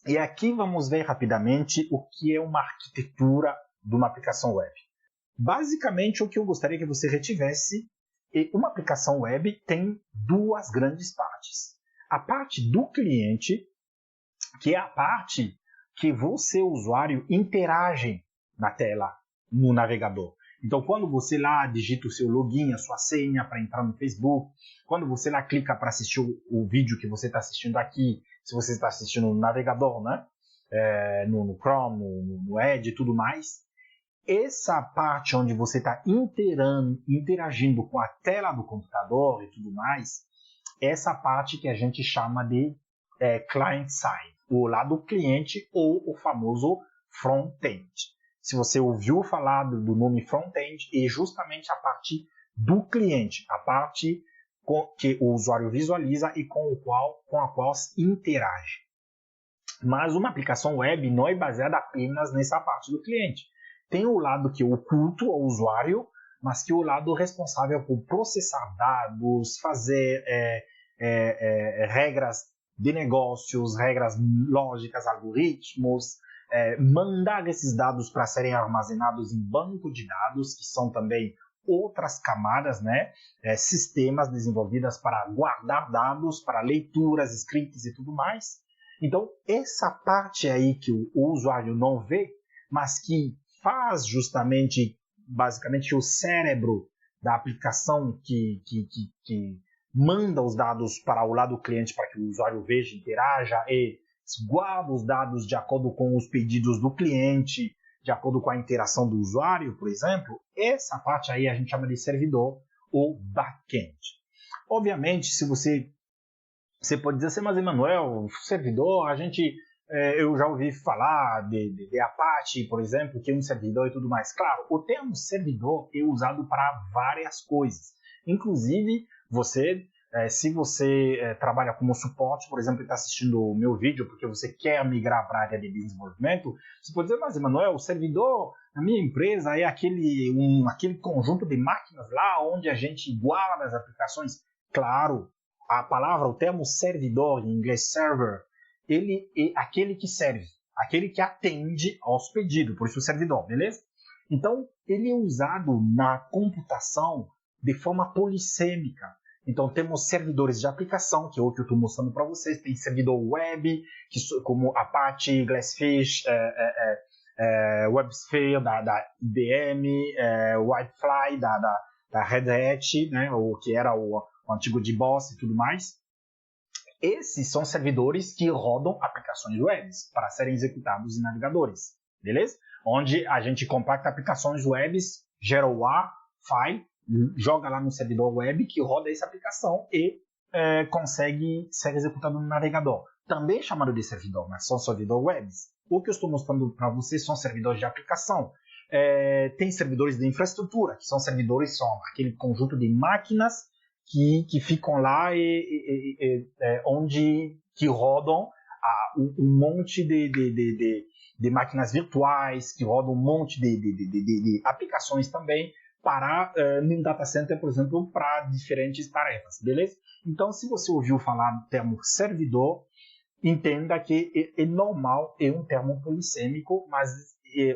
E aqui vamos ver rapidamente o que é uma arquitetura de uma aplicação web. Basicamente, o que eu gostaria que você retivesse é uma aplicação web tem duas grandes partes. A parte do cliente, que é a parte que você, usuário, interage na tela, no navegador. Então, quando você lá digita o seu login, a sua senha para entrar no Facebook, quando você lá clica para assistir o vídeo que você está assistindo aqui, se você está assistindo no navegador, né? No Chrome, no Edge e tudo mais, essa parte onde você está interagindo com a tela do computador e tudo mais, essa parte que a gente chama de client-side, o lado cliente ou o famoso front-end. Se você ouviu falar do nome front-end, é justamente a parte do cliente, a parte que o usuário visualiza e com a qual se interage. Mas uma aplicação web não é baseada apenas nessa parte do cliente. Tem o lado que é oculto ao usuário, mas que é o lado responsável por processar dados, fazer regras de negócios, regras lógicas, algoritmos, mandar esses dados para serem armazenados em banco de dados, que são também outras camadas, né? Sistemas desenvolvidos para guardar dados, para leituras, escritas e tudo mais. Então, essa parte aí que o usuário não vê, mas que faz justamente, basicamente, o cérebro da aplicação que manda os dados para o lado do cliente para que o usuário veja, interaja e guarda os dados de acordo com os pedidos do cliente, de acordo com a interação do usuário, por exemplo, essa parte aí a gente chama de servidor ou back-end. Obviamente, se você pode dizer assim, mas Emanuel, servidor, eu já ouvi falar de Apache, por exemplo, que é um servidor e tudo mais. Claro, o termo servidor é usado para várias coisas. Inclusive, se você trabalha como suporte, por exemplo, e está assistindo o meu vídeo porque você quer migrar para a área de desenvolvimento, você pode dizer, mas Emanuel, o servidor na minha empresa é aquele conjunto de máquinas lá onde a gente guarda as aplicações. Claro, o termo servidor, em inglês server, ele é aquele que serve, aquele que atende aos pedidos, por isso o servidor, beleza? Então, ele é usado na computação de forma polissêmica. Então, temos servidores de aplicação, que é o que eu estou mostrando para vocês. Tem servidor web, como Apache, Glassfish, WebSphere, da IBM, Whitefly, da Red Hat, né, que era o antigo DBoss e tudo mais. Esses são servidores que rodam aplicações web para serem executados em navegadores, beleza? Onde a gente compacta aplicações web, gera o file, joga lá no servidor web que roda essa aplicação e consegue ser executado no navegador. Também chamado de servidor, mas são servidores web. O que eu estou mostrando para vocês são servidores de aplicação. Tem servidores de infraestrutura, que são servidores, são aquele conjunto de máquinas que ficam lá que rodam um monte de máquinas virtuais, que rodam um monte de aplicações também para num data center, por exemplo, para diferentes tarefas, beleza? Então, se você ouviu falar no termo servidor, entenda que é normal, é um termo polissêmico, mas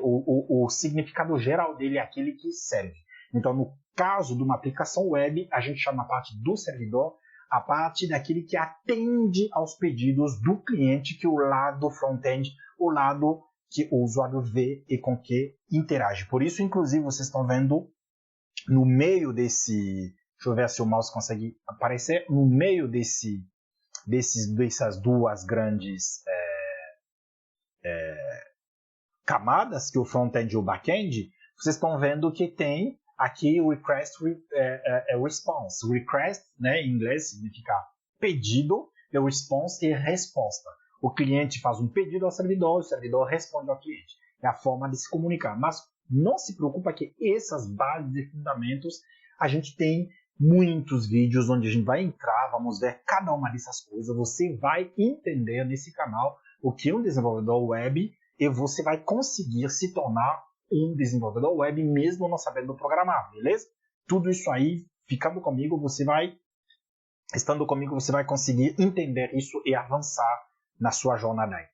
o significado geral dele é aquele que serve. Então, no caso de uma aplicação web, a gente chama a parte do servidor, a parte daquele que atende aos pedidos do cliente, que é o lado front-end, o lado que o usuário vê e com que interage. Por isso, inclusive, vocês estão vendo no meio desse... Deixa eu ver se o mouse consegue aparecer. No meio dessas duas grandes camadas, que é o front-end e o back-end, vocês estão vendo que tem aqui o request response. Request, né, em inglês, significa pedido, e o response é resposta. O cliente faz um pedido ao servidor, o servidor responde ao cliente. É a forma de se comunicar. Mas não se preocupa que essas bases e fundamentos, a gente tem muitos vídeos onde a gente vai entrar, vamos ver cada uma dessas coisas. Você vai entender nesse canal o que é um desenvolvedor web e você vai conseguir se tornar um desenvolvedor web mesmo não sabendo programar, beleza? Tudo isso aí, estando comigo, você vai conseguir entender isso e avançar na sua jornada aí.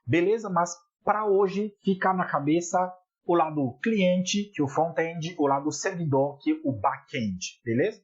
beleza? Mas para hoje fica na cabeça o lado cliente, que é o front-end, o lado servidor, que é o back-end, beleza?